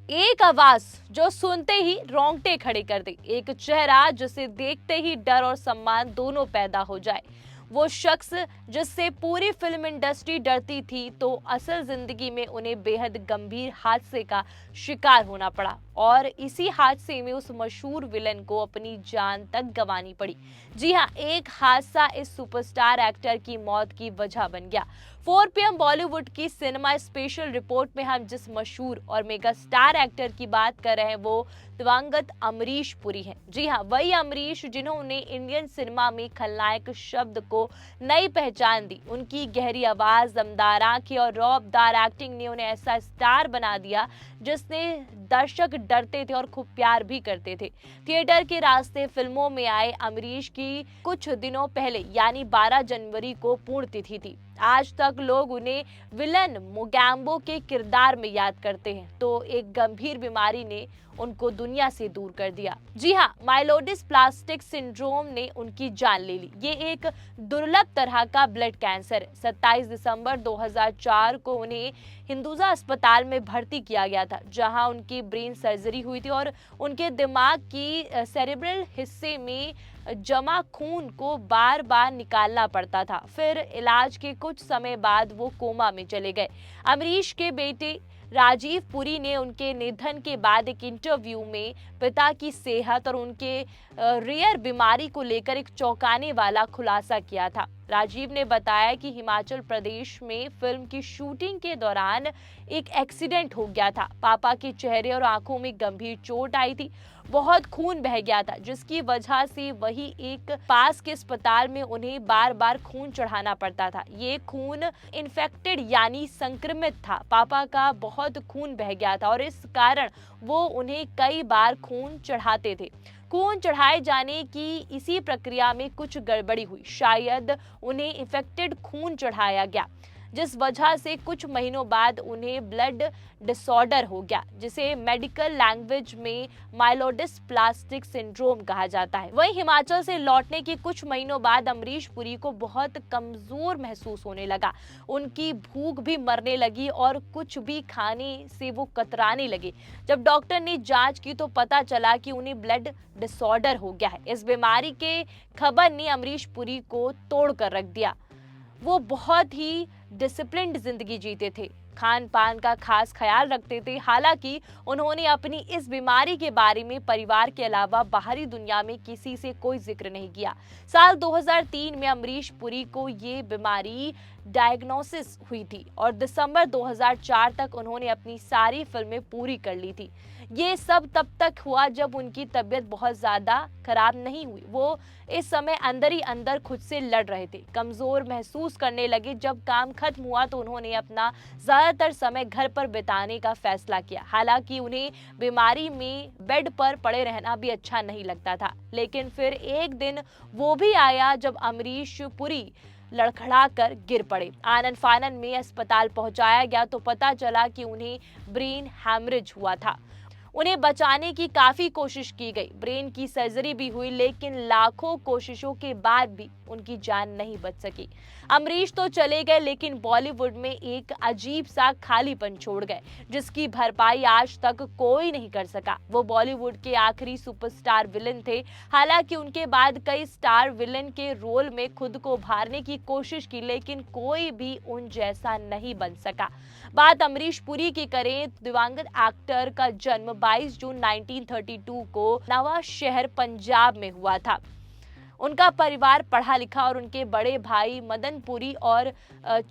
एक आवाज जो सुनते ही रोंगटे खड़े कर दे, एक चेहरा जिसे देखते ही डर और सम्मान दोनों पैदा हो जाए। वो शख्स जिससे पूरी फिल्म इंडस्ट्री डरती थी, तो असल जिंदगी में उन्हें बेहद गंभीर हादसे का शिकार होना पड़ा और इसी हादसे में उस मशहूर विलन को अपनी जान तक गंवानी पड़ी। जी हाँ, एक हादसा इस सुपरस्टार एक्टर की मौत की वजह बन गया। 4 PM बॉलीवुड की सिनेमा स्पेशल रिपोर्ट में हम जिस मशहूर और मेगा स्टार एक्टर की बात कर रहे हैं, वो दिवंगत अमरीश पुरी हैं। जी हाँ, वही अमरीश जिन्होंने इंडियन सिनेमा में खलनायक शब्द को नई पहचान दी। उनकी गहरी आवाज, दमदार आंखें और रौबदार एक्टिंग ने उन्हें ऐसा स्टार बना दिया जिसने दर्शक डरते थे और खूब प्यार भी करते थे। थिएटर के रास्ते फिल्मों में आए अमरीश की कुछ दिनों पहले यानी 12 जनवरी को पुण्यतिथि थी। आज तक लोग उन्हें विलन मोगैम्बो के किरदार में याद करते हैं, तो एक गंभीर बीमारी ने उनको दुनिया से दूर कर दिया। जी हाँ, माइलोडिस्प्लास्टिक सिंड्रोम ने उनकी जान ले ली। ये एक दुर्लभ तरह का ब्लड कैंसर है। 27 दिसंबर 2004 को उन्हें हिंदुजा अस्पताल में भर्ती किया गया था, जहां उनकी ब्रेन सर्जरी हुई थी और उनके दिमाग की सेरेब्रल हिस्से में जमा खून को बार बार निकालना पड़ता था। फिर इलाज के कुछ समय बाद वो कोमा में चले गए। अमरीश के बेटे राजीव पुरी ने उनके निधन के बाद एक इंटरव्यू में पिता की सेहत और उनके रेयर बीमारी को लेकर एक चौंकाने वाला खुलासा किया था। राजीव ने बताया कि हिमाचल प्रदेश में फिल्म की शूटिंग के दौरान एक एक्सीडेंट हो गया था। पापा के चेहरे और आंखों में गंभीर चोट आई थी, बहुत खून बह गया था, जिसकी वजह से वही एक पास के अस्पताल में उन्हें बार बार खून चढ़ाना पड़ता था। ये खून इन्फेक्टेड यानी संक्रमित था। पापा का बहुत खून बह गया था और इस कारण वो उन्हें कई बार खून चढ़ाते थे। खून चढ़ाए जाने की इसी प्रक्रिया में कुछ गड़बड़ी हुई, शायद उन्हें इन्फेक्टेड खून चढ़ाया गया, जिस वजह से कुछ महीनों बाद उन्हें ब्लड डिसऑर्डर हो गया, जिसे मेडिकल लैंग्वेज में माइलोडिस्प्लास्टिक सिंड्रोम कहा जाता है। वहीं हिमाचल से लौटने के कुछ महीनों बाद अमरीश पुरी को बहुत कमजोर महसूस होने लगा। उनकी भूख भी मरने लगी और कुछ भी खाने से वो कतराने लगे। जब डॉक्टर ने जांच की तो पता चला कि उन्हें ब्लड डिसऑर्डर हो गया है। इस बीमारी के खबर ने अमरीश पुरी को तोड़ कर रख दिया। वो बहुत ही डिसिप्लिन्ड जिंदगी जीते थे, खान पान का खास ख्याल रखते थे। हालांकि उन्होंने अपनी इस बीमारी के बारे में परिवार के अलावा बाहरी दुनिया में किसी से कोई जिक्र नहीं किया। साल 2003 में अमरीश पुरी को ये बीमारी डायग्नोसिस हुई थी और दिसंबर 2004 तक उन्होंने अपनी सारी फिल्में पूरी कर ली थी। ये सब तब तक हुआ जब उनकी तबीयत बहुत ज्यादा खराब नहीं हुई। वो इस समय अंदर ही अंदर खुद से लड़ रहे थे, कमजोर महसूस करने लगे। जब काम खत्म हुआ तो उन्होंने अपना ज्यादातर समय घर पर बिताने का फैसला किया। हालांकि उन्हें बीमारी में बेड पर पड़े रहना भी अच्छा नहीं लगता था, लेकिन फिर एक दिन वो भी आया जब अमरीश पुरी लड़खड़ा कर गिर पड़े। आनन फानन में अस्पताल पहुंचाया गया तो पता चला कि उन्हें ब्रेन हैमरेज हुआ था। उन्हें बचाने की काफी कोशिश की गई, ब्रेन की सर्जरी भी हुई, लेकिन लाखों कोशिशों के बाद भी उनकी जान नहीं बच सकी। अमरीश तो चले गए, लेकिन बॉलीवुड में एक अजीब सा खालीपन छोड़ गए, जिसकी भरपाई आज तक कोई नहीं कर सका। वो बॉलीवुड के आखिरी सुपरस्टार विलन थे। हालांकि उनके बाद कई स्टार विलन के रोल में खुद को उभारने की कोशिश की, लेकिन कोई भी उन जैसा नहीं बन सका। बात अमरीश पुरी की करें, दिवंगत एक्टर का जन्म 22 जून 1932 को नवा शहर पंजाब में हुआ था। उनका परिवार पढ़ा लिखा और उनके बड़े भाई मदन पुरी और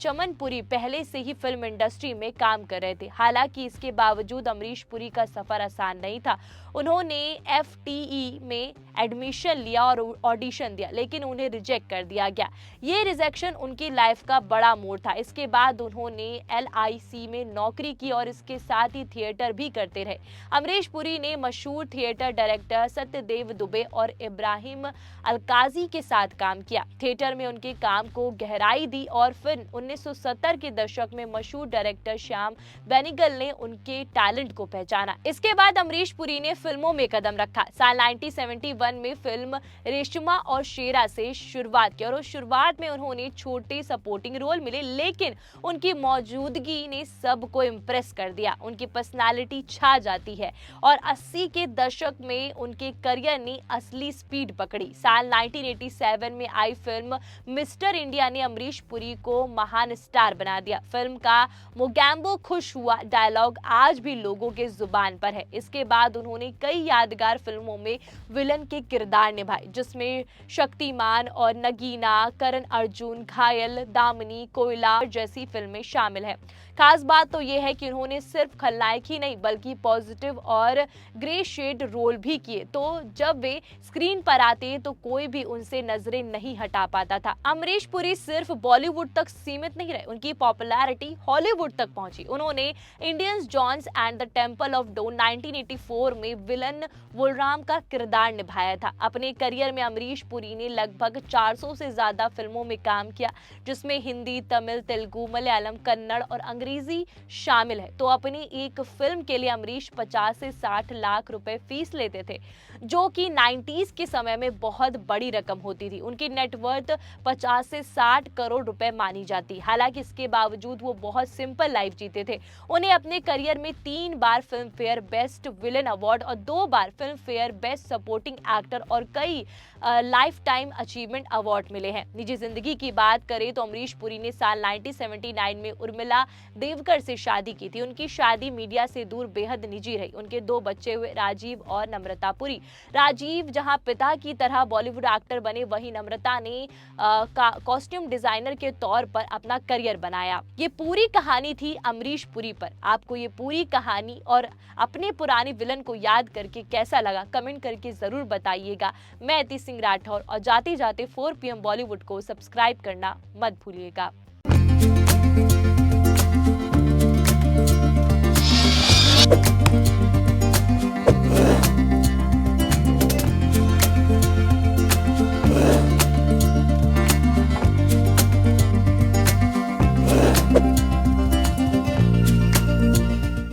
चमन पुरी पहले से ही फिल्म इंडस्ट्री में काम कर रहे थे। हालांकि इसके बावजूद अमरीश पुरी का सफर आसान नहीं था। उन्होंने FTE में एडमिशन लिया और ऑडिशन दिया, लेकिन उन्हें रिजेक्ट कर दिया गया। ये रिजेक्शन उनकी लाइफ का बड़ा मोड़ था। इसके बाद उन्होंने LIC में नौकरी की और इसके साथ ही थिएटर भी करते रहे। अमरीश पुरी ने मशहूर थिएटर डायरेक्टर सत्यदेव दुबे और इब्राहिम अलका नवाजी के साथ काम किया। थिएटर में उनके काम को गहराई दी और फिर 1970 के दशक में मशहूर डायरेक्टर श्याम बेनेगल ने उनके टैलेंट को पहचाना। इसके बाद अमरीश पुरी ने फिल्मों में कदम रखा। साल 1971 में फिल्म रेशमा और शेरा से शुरुआत की और उस शुरुआत में उन्होंने छोटे सपोर्टिंग रोल मिले, लेकिन उनकी मौजूदगी ने सबको इम्प्रेस कर दिया। उनकी पर्सनालिटी छा जाती है और 80 के दशक में उनके करियर ने असली स्पीड पकड़ी। साल 1987 में आई फिल्म मिस्टर इंडिया ने अमरीश पुरी को महान स्टार बना दिया। फिल्म का मोगैम्बो खुश हुआ डायलॉग आज भी लोगों के जुबान पर है। इसके बाद उन्होंने कई यादगार फिल्मों में विलन के किरदार निभाए, जिसमें शक्तिमान और नगीना, करण अर्जुन, घायल, दामिनी, कोयला जैसी फिल्में शामिल हैं। खास बात तो यह है कि उन्होंने सिर्फ खलनायक ही नहीं बल्कि पॉजिटिव और ग्रे शेड रोल भी किए, तो जब वे स्क्रीन पर आते तो कोई भी उनसे नजरें नहीं हटा पाता था। अमरीश पुरी सिर्फ बॉलीवुड तक सीमित नहीं रहे, उनकी पॉपुलैरिटी हॉलीवुड तक पहुंची। उन्होंने Indiana Jones and the temple of doom 1984 में विलन वुलराम का किरदार निभाया था। अपने करियर में अमरीश पुरी ने लगभग 400 से ज्यादा फिल्मों में काम किया, जिसमें हिंदी, तमिल, तेलुगु, मलयालम, कन्नड़ और अंग्रेजी शामिल है। तो अपनी एक फिल्म के लिए अमरीश 50 से 60 लाख रुपए फीस लेते थे, जो कि 90s के समय में बहुत बड़ी रकम होती थी। उनकी नेटवर्थ 50 से 60 करोड़ रुपए मानी जाती। हालांकि इसके बावजूद वो बहुत सिंपल लाइफ जीते थे। उन्हें अपने करियर में 3 बार Filmfare best villain award और 2 बार Filmfare best supporting actor और कई लाइफ टाइम अचीवमेंट अवार्ड मिले हैं। निजी जिंदगी की बात करें तो अमरीश पुरी ने साल 1979 में उर्मिला देवकर से शादी की थी। उनकी शादी मीडिया से दूर बेहद निजी रही। उनके 2 बच्चे हुए, राजीव और नम्रता पुरी। राजीव जहां पिता की तरह बॉलीवुड एक्टर बने, वहीं नम्रता ने कॉस्ट्यूम डिजाइनर के तौर पर अपना करियर बनाया। ये पूरी कहानी थी अमरीश पुरी पर। आपको ये पूरी कहानी और अपने पुराने विलन को याद करके कैसा लगा, कमेंट करके जरूर बताइएगा। मैं अति सिंह राठौर और जाते जाते 4 PM बॉलीवुड को सब्सक्राइब करना मत भूलिएगा।